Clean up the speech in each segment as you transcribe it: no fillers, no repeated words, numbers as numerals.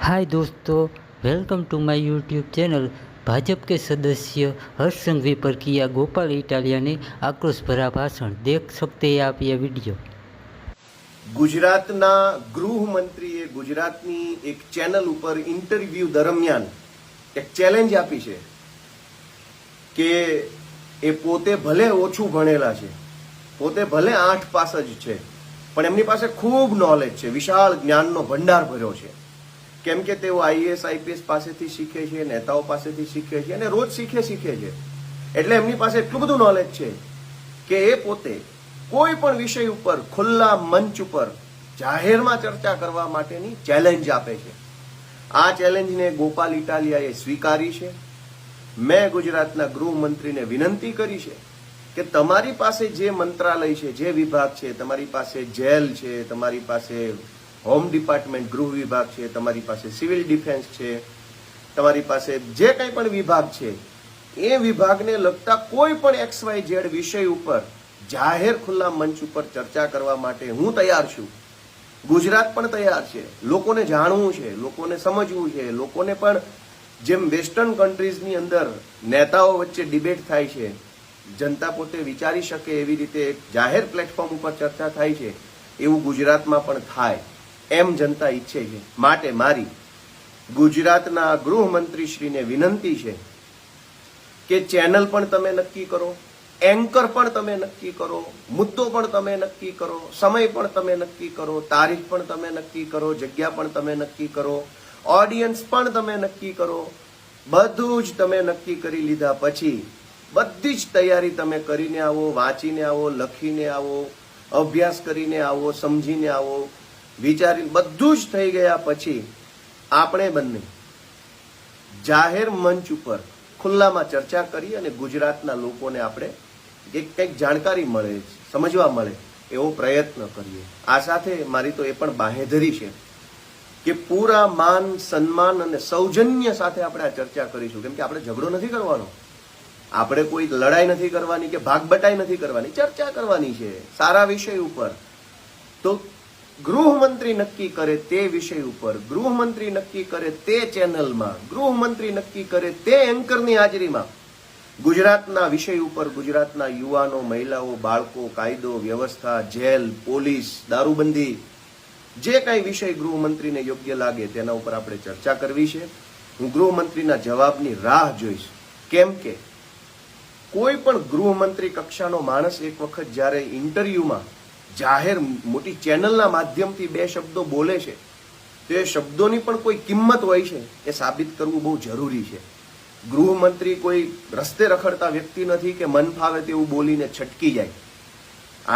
हाय दोस्तों, welcome to my YouTube channel. Bhajpa के सदस्य हर्ष संघवी पर किया गोपाल इटालिया ने आक्रोश भरा भाषण। देख सकते हैं आप ये वीडियो। ગુજરાતના ગૃહમંત્રીએ ગુજરાતની એક ચેનલ ઉપર ઇન્ટરવ્યુ દરમિયાન એક ચેલેન્જ આપી છે કે એ પોતે ભલે ઓછું ભણેલા છે, પોતે ભલે 8 પાસ જ છે, પણ એમની પાસે ખૂબ નોલેજ છે, વિશાળ જ્ઞાનનો ભંડાર ભર્યો છે। કેમ કે તેઓ આઈએએસ આઈપીએસ પાસેથી શીખે છે, નેતાઓ પાસેથી શીખે છે અને રોજ શીખે છે। એટલે એમની પાસે એટલું બધું નોલેજ છે કે એ પોતે કોઈ પણ વિષય ઉપર ખુલ્લા મંચ ઉપર જાહેરમાં ચર્ચા કરવા માટેની ચેલેન્જ આપે છે। આ ચેલેન્જને ગોપાલ ઇટાલિયાએ સ્વીકારી છે। મેં ગુજરાતના ગૃહમંત્રીને વિનંતી કરી છે કે તમારી પાસે જે મંત્રાલય છે, જે વિભાગ છે, તમારી પાસે જેલ છે, તમારી પાસે હોમ ડિપાર્ટમેન્ટ ગૃહ વિભાગ છે, તમારી પાસે સિવિલ ડિફેન્સ છે, તમારી પાસે જે કંઈ પણ વિભાગ છે, એ વિભાગને લગતા કોઈ પણ XYZ વિષય ઉપર જાહેર ખુલ્લા મંચ ઉપર ચર્ચા કરવા માટે હું તૈયાર છું। ગુજરાત પણ તૈયાર છે। લોકોને જાણવું છે, લોકોને સમજવું છે, લોકોને પણ જેમ વેસ્ટર્ન કન્ટ્રીઝની અંદર નેતાઓ વચ્ચે ડિબેટ થાય છે, જનતા પોતે વિચારી શકે એવી રીતે જાહેર પ્લેટફોર્મ ઉપર ચર્ચા થાય છે, એવું ગુજરાતમાં પણ થાય એમ જનતા ઈચ્છે છે। માટે મારી ગુજરાતના ગૃહમંત્રીશ્રીને વિનંતી છે કે ચેનલ પણ તમે નક્કી કરો, એન્કર પણ તમે નક્કી કરો, મુદ્દો પણ તમે નક્કી કરો, સમય પણ તમે નક્કી કરો, તારીખ પણ તમે નક્કી કરો, જગ્યા પણ તમે નક્કી કરો, ઓડિયન્સ પણ તમે નક્કી કરો। બધું જ તમે નક્કી કરી લીધા પછી બધી જ તૈયારી તમે કરીને આવો, વાંચીને આવો, લખીને આવો, અભ્યાસ કરીને આવો, સમજીને આવો, વિચારીને બધું જ થઈ ગયા પછી આપણે બંને જાહેર મંચ ઉપર ખુલ્લામાં ચર્ચા કરી અને ગુજરાતના લોકોને આપણે કંઈક જાણકારી મળે, સમજવા મળે એવો પ્રયત્ન કરીએ। આ સાથે મારી તો એ પણ બાંહેધરી છે કે પૂરા માન, સન્માન અને સૌજન્ય સાથે આપણે આ ચર્ચા કરીશું। કેમ કે આપણે ઝઘડો નથી કરવાનો, આપણે કોઈ લડાઈ નથી કરવાની કે ભાગબટાઈ નથી કરવાની, ચર્ચા કરવાની છે સારા વિષય ઉપર। તો ગૃહમંત્રી નક્કી કરે તે વિષય ઉપર, ગૃહમંત્રી નક્કી કરે તે ચેનલમાં, ગૃહમંત્રી નક્કી કરે તે એન્કરની હાજરીમાં ગુજરાતના વિષય ઉપર ગુજરાતના યુવાનો, મહિલાઓ, બાળકો, કાયદો, વ્યવસ્થા, જેલ, પોલીસ, દારૂબંધી, જે કાંઈ વિષય ગૃહમંત્રીને યોગ્ય લાગે તેના ઉપર આપણે ચર્ચા કરવી છે। હું ગૃહમંત્રીના જવાબની રાહ જોઈશ। કેમ કે કોઈ પણ ગૃહમંત્રી કક્ષાનો માણસ એક વખત જ્યારે ઇન્ટરવ્યુમાં જાહેર મોટી ચેનલના માધ્યમથી 2 શબ્દો બોલે છે તો એ શબ્દોની પણ કોઈ કિંમત હોય છે, એ સાબિત કરવું બહુ જરૂરી છે। ગૃહમંત્રી કોઈ રસ્તે રખડતા વ્યક્તિ નથી કે મન ફાવે તેવું બોલીને છટકી જાય।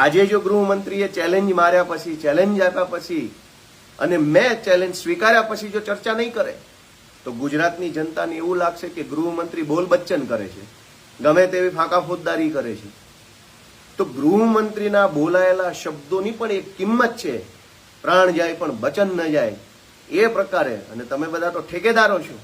આજે જો ગૃહમંત્રીએ ચેલેન્જ માર્યા પછી, ચેલેન્જ આપ્યા પછી અને મેં ચેલેન્જ સ્વીકાર્યા પછી જો ચર્ચા નહીં કરે તો ગુજરાતની જનતાને એવું લાગશે કે ગૃહમંત્રી બોલ બચ્ચન કરે છે, ગમે તેવી ફાંકા ફોજદારી કરે છે। તો ગૃહમંત્રીના બોલાયેલા શબ્દોની પણ એક કિંમત છે। પ્રાણ જાય પણ વચન ન જાય એ પ્રકારે, અને તમે બધા તો ઠેકેદારો છો,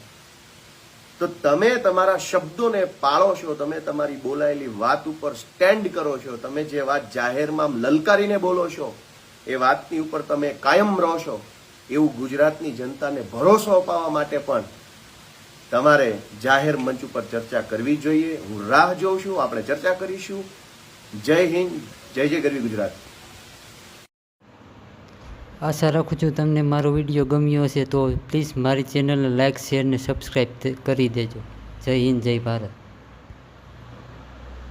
તો તમે તમારા શબ્દોને પાળો છો, તમે તમારી બોલાયેલી વાત ઉપર સ્ટેન્ડ કરો છો, તમે જે વાત જાહેરમાં લલકારીને બોલો છો એ વાતની ઉપર તમે કાયમ રહો છો, એવું ગુજરાતની જનતાને ભરોસો અપાવવા માટે પણ તમારે જાહેર મંચ ઉપર ચર્ચા કરવી જોઈએ। હું રાહ જોઉં છું, આપણે ચર્ચા કરીશું। જય હિન્દ, જય જય ગરવી ગુજરાત। આશા રાખું છું તમને મારો વિડીયો ગમ્યો હશે તો પ્લીઝ મારી ચેનલને લાઇક, શેર ને સબસ્ક્રાઈબ કરી દેજો। જય હિન્દ, જય ભારત।